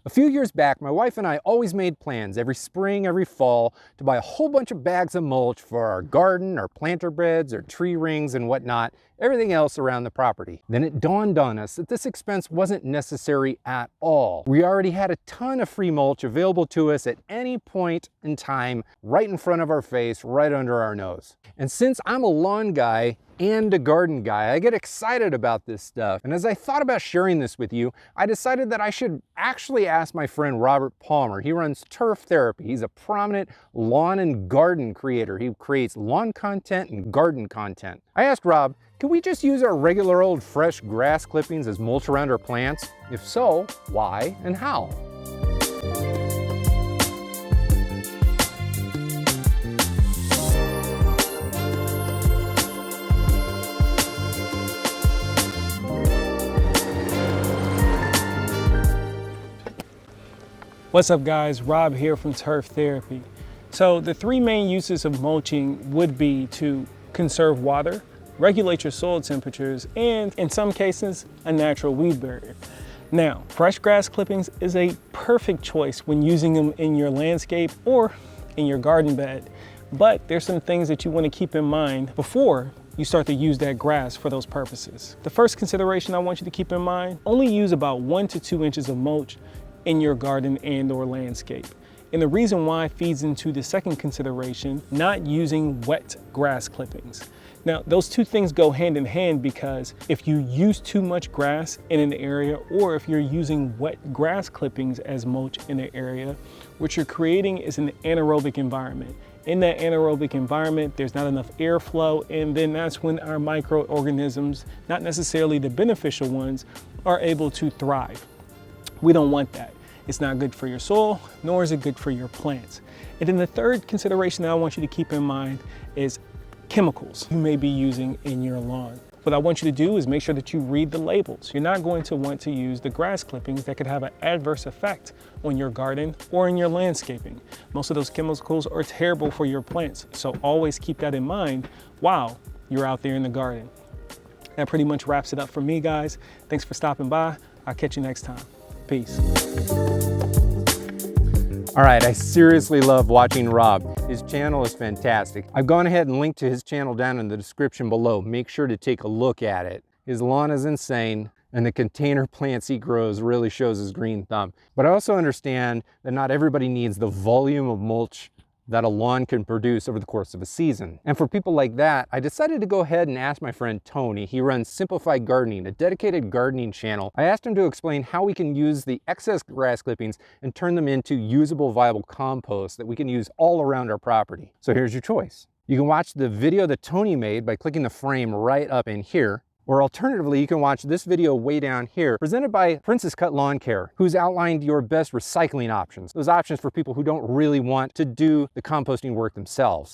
A few years back, my wife and I always made plans every spring, every fall, to buy a whole bunch of bags of mulch for our garden, our planter beds, our tree rings and whatnot, everything else around the property. Then it dawned on us that this expense wasn't necessary at all. We already had a ton of free mulch available to us at any point in time, right in front of our face, right under our nose. And since I'm a lawn guy and a garden guy, I get excited about this stuff. And as I thought about sharing this with you, I decided that I should actually ask my friend Robert Palmer. He runs Turf Therapy. He's a prominent lawn and garden creator. He creates lawn content and garden content. I asked Rob, can we just use our regular old fresh grass clippings as mulch around our plants? If so, why and how? What's up guys, Rob here from Turf Therapy. So the three main uses of mulching would be to conserve water, regulate your soil temperatures, and in some cases, a natural weed barrier. Now, fresh grass clippings is a perfect choice when using them in your landscape or in your garden bed. But there's some things that you want to keep in mind before you start to use that grass for those purposes. The first consideration I want you to keep in mind, only use about 1 to 2 inches of mulch in your garden and or landscape. And the reason why feeds into the second consideration, not using wet grass clippings. Now, those two things go hand in hand because if you use too much grass in an area, or if you're using wet grass clippings as mulch in an area, what you're creating is an anaerobic environment. In that anaerobic environment, there's not enough airflow, and then that's when our microorganisms, not necessarily the beneficial ones, are able to thrive. We don't want that. It's not good for your soil, nor is it good for your plants. And then the third consideration that I want you to keep in mind is chemicals you may be using in your lawn. What I want you to do is make sure that you read the labels. You're not going to want to use the grass clippings that could have an adverse effect on your garden or in your landscaping. Most of those chemicals are terrible for your plants, so always keep that in mind while you're out there in the garden. That pretty much wraps it up for me, guys. Thanks for stopping by. I'll catch you next time. Peace. All right, I seriously love watching Rob. His channel is fantastic. I've gone ahead and linked to his channel down in the description below. Make sure to take a look at it. His lawn is insane, and the container plants he grows really shows his green thumb. But I also understand that not everybody needs the volume of mulch that a lawn can produce over the course of a season. And for people like that, I decided to go ahead and ask my friend Tony. He runs Simplified Gardening, a dedicated gardening channel. I asked him to explain how we can use the excess grass clippings and turn them into usable, viable compost that we can use all around our property. So here's your choice. You can watch the video that Tony made by clicking the frame right up in here. Or alternatively, you can watch this video way down here, presented by Princess Cut Lawn Care, who's outlined your best recycling options. Those options for people who don't really want to do the composting work themselves.